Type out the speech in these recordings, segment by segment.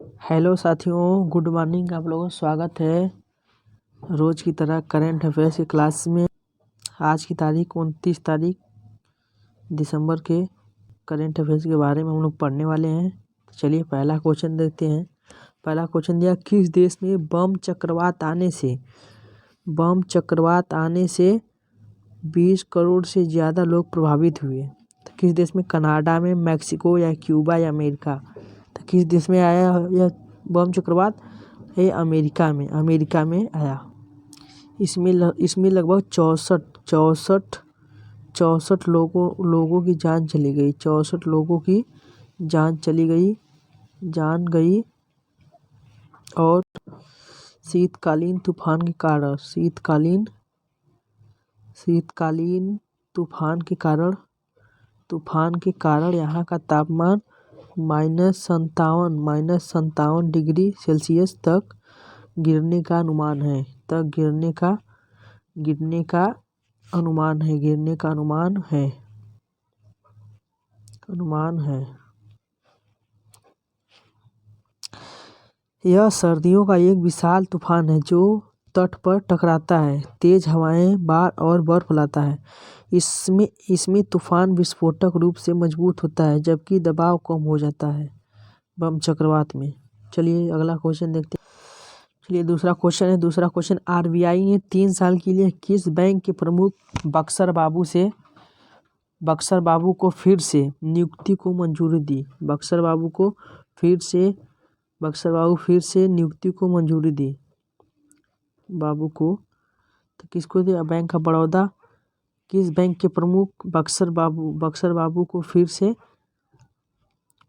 Hello साथियों, good morning. आप लोगों का स्वागत है रोज़ की तरह करंट अफेयर्स की क्लास में। आज की तारीख 29 तारीख दिसंबर के करंट अफेयर्स के बारे में हम लोग पढ़ने वाले हैं। तो चलिए पहला क्वेश्चन देखते हैं। पहला क्वेश्चन दिया, किस देश में बम चक्रवात आने से 20 करोड़ से ज़्यादा लोग प्रभावित हुए? तो किस देश में? कनाडा में, मैक्सिको या क्यूबा या अमेरिका? तो किस देश में आया यह बम चक्रवात? ये अमेरिका में आया। इसमें लगभग 64 लोगों की जान चली गई। 64 लोगों की जान गई। और शीतकालीन तूफान के कारण यहाँ का तापमान -57 डिग्री सेल्सियस तक गिरने का अनुमान है। यह सर्दियों का एक विशाल तूफान है जो तट पर टकराता है, तेज हवाएं, बाढ़ और बर्फ लाता है। इसमें तूफान विस्फोटक रूप से मजबूत होता है जबकि दबाव कम हो जाता है बम चक्रवात में। चलिए अगला क्वेश्चन देखते हैं। चलिए दूसरा क्वेश्चन, आरबीआई ने 3 साल के लिए किस बैंक के प्रमुख बक्सर बाबू को फिर से नियुक्ति को मंजूरी दी? बक्सर बाबू फिर से नियुक्ति को मंजूरी दी बाबू को। तो किसको दिया? Bank of Baroda. किस बैंक के प्रमुख बक्सर बाबू को फिर से?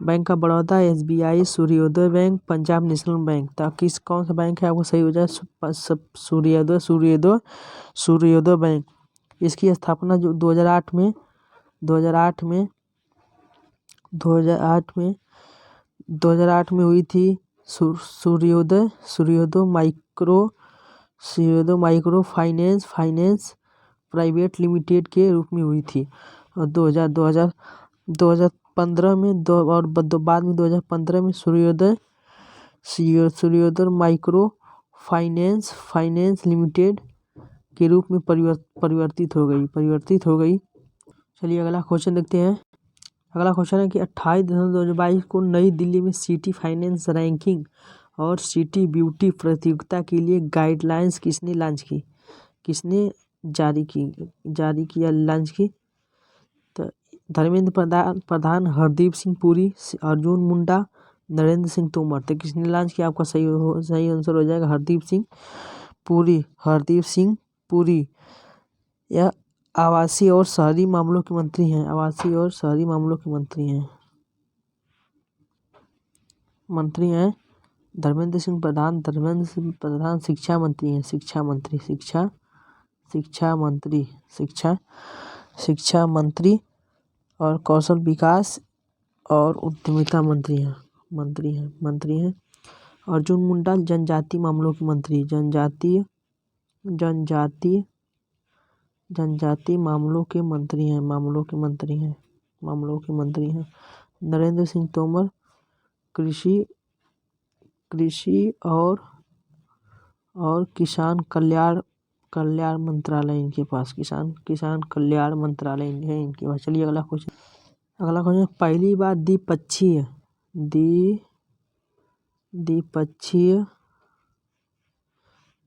बैंक ऑफ बड़ौदा, एसबीआई, सूर्योदय बैंक, पंजाब नेशनल बैंक। तो कौन सा बैंक है? आपको सही हो जाए सूर्योदय बैंक। इसकी स्थापना जो 2008 में हुई थी। सूर्योदय माइक्रो फाइनेंस प्राइवेट लिमिटेड के रूप में हुई थी। और 2015 में बाद में 2015 में सूर्योदय माइक्रो फाइनेंस लिमिटेड के रूप में परिवर्तित हो गई। चलिए अगला क्वेश्चन देखते हैं। अगला क्वेश्चन है कि 28 दिसंबर 2022 को नई दिल्ली में सिटी फाइनेंस रैंकिंग और सिटी ब्यूटी प्रतियोगिता के लिए गाइडलाइंस किसने जारी की? तो धर्मेंद्र प्रधान, हरदीप सिंह पुरी, अर्जुन मुंडा, नरेंद्र सिंह तोमर। तो किसने लॉन्च किया? आपका सही आंसर हो जाएगा हरदीप सिंह पुरी। यह आवासीय और शहरी मामलों के मंत्री हैं। धर्मेंद्र सिंह प्रधान शिक्षा मंत्री और कौशल विकास और उद्यमिता मंत्री हैं। अर्जुन मुंडा जनजातीय मामलों के मंत्री मामलों के मंत्री हैं। नरेंद्र सिंह तोमर कृषि और किसान कल्याण मंत्रालय इनके पास किसान कल्याण मंत्रालय है इनके पास। चलिए अगला क्वेश्चन, पहली बार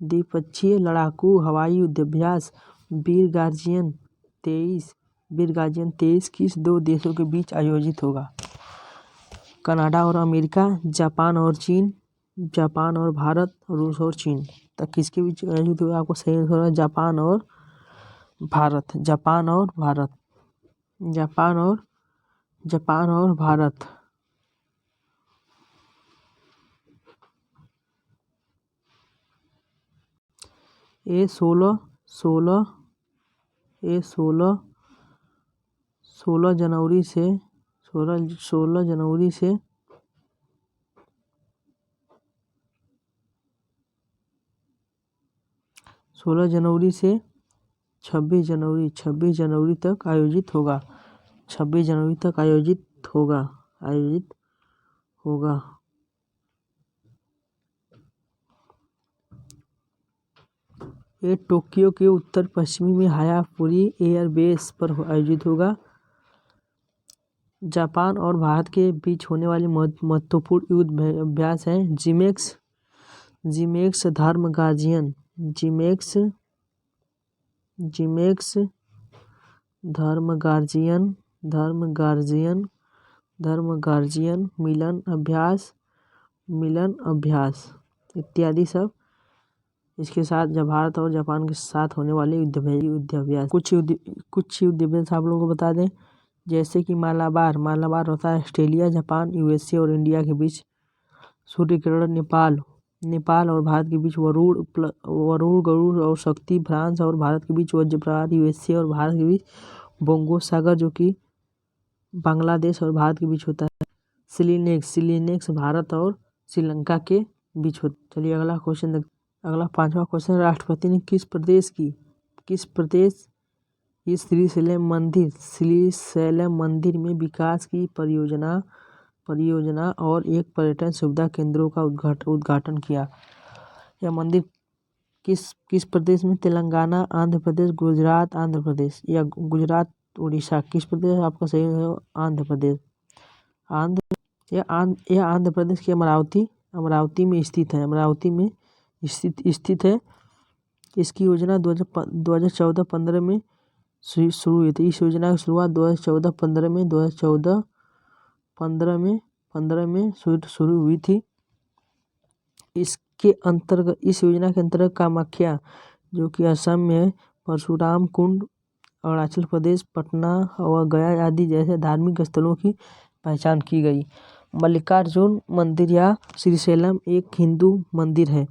द्विपक्षीय लड़ाकू हवाई युद्धाभ्यास वीर गार्जियन 23 किस 2 देशों के बीच आयोजित होगा? कनाडा और अमेरिका, जापान और भारत, रूस और चीन। तो किसके बीच आयोजित होगा? आपको सही आंसर है जापान और भारत। ये 16 जनवरी से 16 जनवरी से 26 जनवरी तक आयोजित होगा। ये टोक्यो के उत्तर पश्चिमी में हायापुरी एयरबेस पर आयोजित होगा। जापान और भारत के बीच होने वाले महत्वपूर्ण युद्ध अभ्यास है जिमेक्स धर्म गार्जियन मिलन अभ्यास इत्यादि सब इसके साथ जब भारत और जापान के साथ होने वाले युद्ध अभ्यास। कुछ युद्ध अभ्यास आप लोगों को बता दें, जैसे कि मालाबार होता है ऑस्ट्रेलिया, जापान, यूएसए और इंडिया के बीच। सूर्यकिरण नेपाल और भारत के बीच। वरुण गरुड़ और शक्ति फ्रांस और भारत के बीच। वज्रप्रहार यूएसए और भारत के बीच। बोंगो सागर जो कि बांग्लादेश और भारत के बीच होता है। सिलीनेक्स भारत और श्रीलंका के बीच होता है। चलिए अगला 5वां क्वेश्चन, राष्ट्रपति ने किस प्रदेश की श्रीशैलम मंदिर में विकास की परियोजना और एक पर्यटन सुविधा केंद्रों का उद्घाटन किया। यह मंदिर किस प्रदेश में? तेलंगाना, आंध्र प्रदेश, गुजरात, आंध्र प्रदेश या गुजरात उड़ीसा। किस प्रदेश? आपका सही है आंध्र प्रदेश। यह आंध्र प्रदेश के अमरावती में स्थित है। इसकी योजना 2014-15 में शुरू हुई थी। इस योजना की शुरुआत 2014-15 में शुरू हुई थी। इस योजना के अंतर्गत कामाख्या जो कि असम में है, परशुराम कुंड अरुणाचल प्रदेश, पटना और गया आदि जैसे धार्मिक स्थलों की पहचान की गई। मल्लिकार्जुन मंदिर या श्रीशैलम एक हिंदू मंदिर है।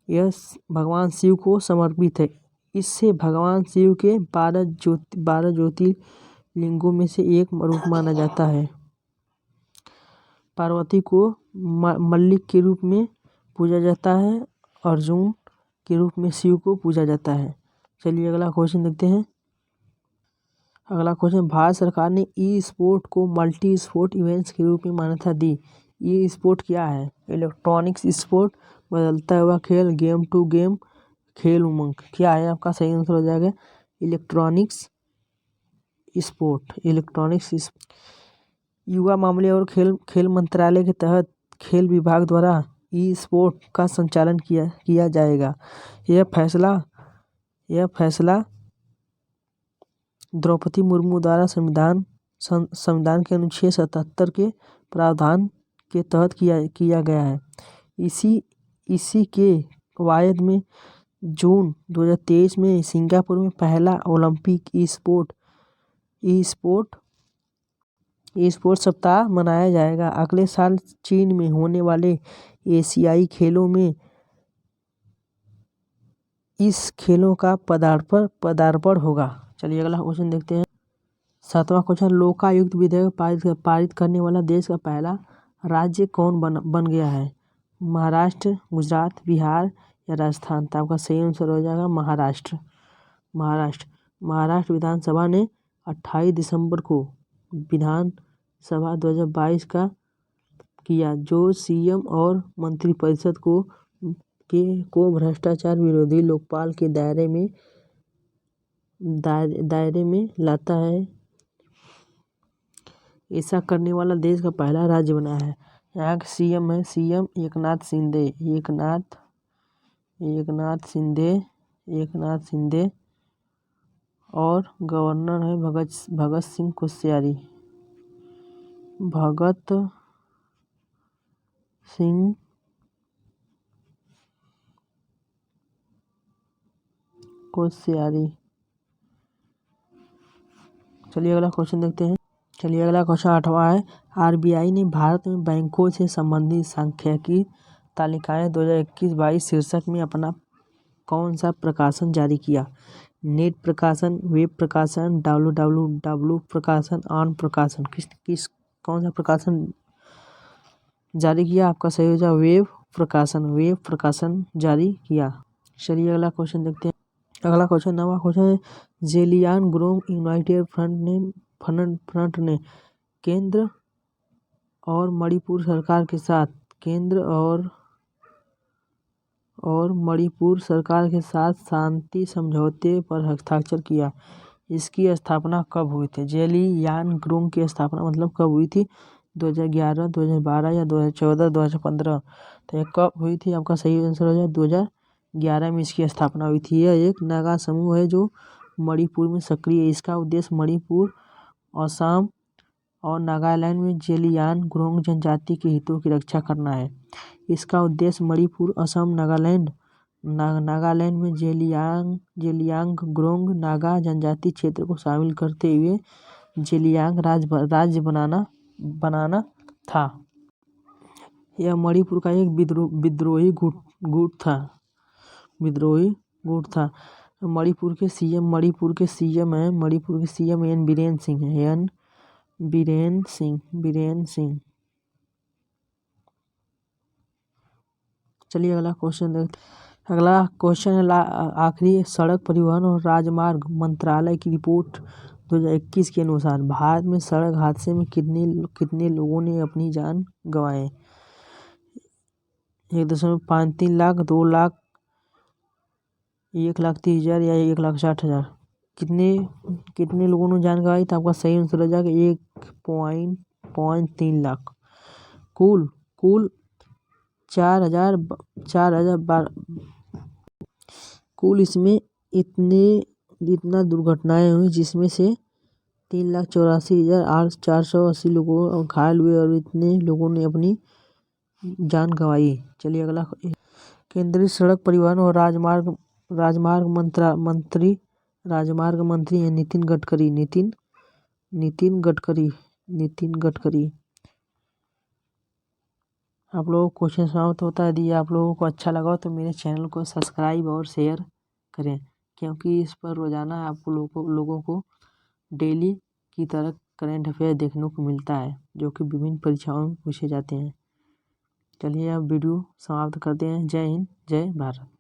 यह भगवान शिव को समर्पित है। इससे भगवान शिव के 12 ज्योतिर्लिंगों में से एक रूप माना जाता है। पार्वती को मल्लिक के रूप में पूजा जाता है। अर्जुन के रूप में शिव को पूजा जाता है। चलिए अगला क्वेश्चन देखते हैं। अगला क्वेश्चन, भारत सरकार ने ई स्पोर्ट को मल्टी स्पोर्ट इवेंट्स के रूप में मान्यता दी। ई स्पोर्ट क्या है? इलेक्ट्रॉनिक्स स्पोर्ट, बदलता हुआ खेल, गेम टू गेम, खेल उमंग। क्या है? आपका सही आंसर हो जाएगा इलेक्ट्रॉनिक्स स्पोर्ट। युवा मामले और खेल मंत्रालय के तहत खेल विभाग द्वारा ई स्पोर्ट का संचालन किया जाएगा। यह फैसला द्रौपदी मुर्मू द्वारा संविधान के अनुच्छेद 77 के प्रावधान के तहत किया गया है। इसी के कवायद में जून 2023 में सिंगापुर में पहला ओलंपिक ई स्पोर्ट सप्ताह मनाया जाएगा। अगले साल चीन में होने वाले एशियाई खेलों में इस खेलों का पदार्पण होगा। चलिए अगला क्वेश्चन देखते हैं। 7वां क्वेश्चन, लोकायुक्त विधेयक पारित करने वाला देश का पहला राज्य कौन बन गया है? महाराष्ट्र, गुजरात, बिहार या राजस्थान। तो आपका सही आंसर हो जाएगा महाराष्ट्र। विधानसभा ने 28 दिसंबर को विधानसभा 2022 का किया, जो सीएम और मंत्रिपरिषद को भ्रष्टाचार विरोधी लोकपाल के दायरे में लाता है। ऐसा करने वाला देश का पहला राज्य बना है। यहाँ के सीएम है एकनाथ शिंदे और गवर्नर है भगत सिंह कोश्यारी। चलिए अगला क्वेश्चन देखते हैं। चलिए अगला क्वेश्चन 8वां है। आरबीआई ने भारत में बैंकों से संबंधित सांख्यिकी तालिकाएं 2021-22 शीर्षक में अपना कौन सा प्रकाशन जारी किया? नेट प्रकाशन, वेब प्रकाशन, www प्रकाशन, ऑन प्रकाशन। कौन सा प्रकाशन जारी किया? आपका सही हो जाएगा वेब प्रकाशन जारी किया। चलिए अगला क्वेश्चन देखते हैं। अगला क्वेश्चन 9वां क्वेश्चन है। जेलियानग्रोंग यूनाइटेड फ्रंट ने केंद्र और मणिपुर सरकार के साथ केंद्र और और मणिपुर सरकार के साथ शांति समझौते पर हस्ताक्षर किया। इसकी स्थापना कब हुई थी? ज़ेलियांगरोंग की स्थापना मतलब कब हुई थी? 2011, 2012 या 2014, 2015? तो ये कब हुई थी? आपका सही आंसर हो जाए 2011 में इसकी स्थापना हुई थी। यह एक नागा समूह है जो मणिपुर में सक्रिय है। इसका उद्देश्य मणिपुर, असम और नागालैंड में ज़ेलियांगरोंग जनजाति के हितों की रक्षा करना है। इसका उद्देश्य मणिपुर, असम, नागालैंड में ज़ेलियांगरोंग नागा जनजाति क्षेत्र को शामिल करते हुए ज़ेलियांग राज्य बनाना था। यह मणिपुर का एक विद्रोही गुट था। मणिपुर के सीएम एन बीरेन सिंह है। बीरेन सिंह। चलिए अगला क्वेश्चन देखते हैं। अगला क्वेश्चन है आखिरी सड़क परिवहन और राजमार्ग मंत्रालय की रिपोर्ट 2021 के अनुसार भारत में सड़क हादसे में कितने लोगों ने अपनी जान गंवाए? 1.53 लाख, 2 लाख, 1,30,000 या 1,60,000? कितने लोगों ने जान गंवाई? तो आपका सही आंसर हो जाएगा 1.3 लाख। कुल 4,000 कुल इसमें इतना दुर्घटनाएं हुई जिसमें से 3,84,480 लोगों घायल हुए और इतने लोगों ने अपनी जान गंवाई। चलिए अगला। केंद्रीय सड़क परिवहन और राजमार्ग मंत्री हैं नितिन गडकरी। आप लोगों को क्वेश्चन समाप्त होता है। यदि आप लोगों को अच्छा लगा तो मेरे चैनल को सब्सक्राइब और शेयर करें, क्योंकि इस पर रोजाना आपको लोगों को डेली की तरह करंट अफेयर देखने को मिलता है, जो कि विभिन्न परीक्षाओं में पूछे जाते हैं। चलिए अब वीडियो समाप्त करते हैं। जय हिंद, जय भारत।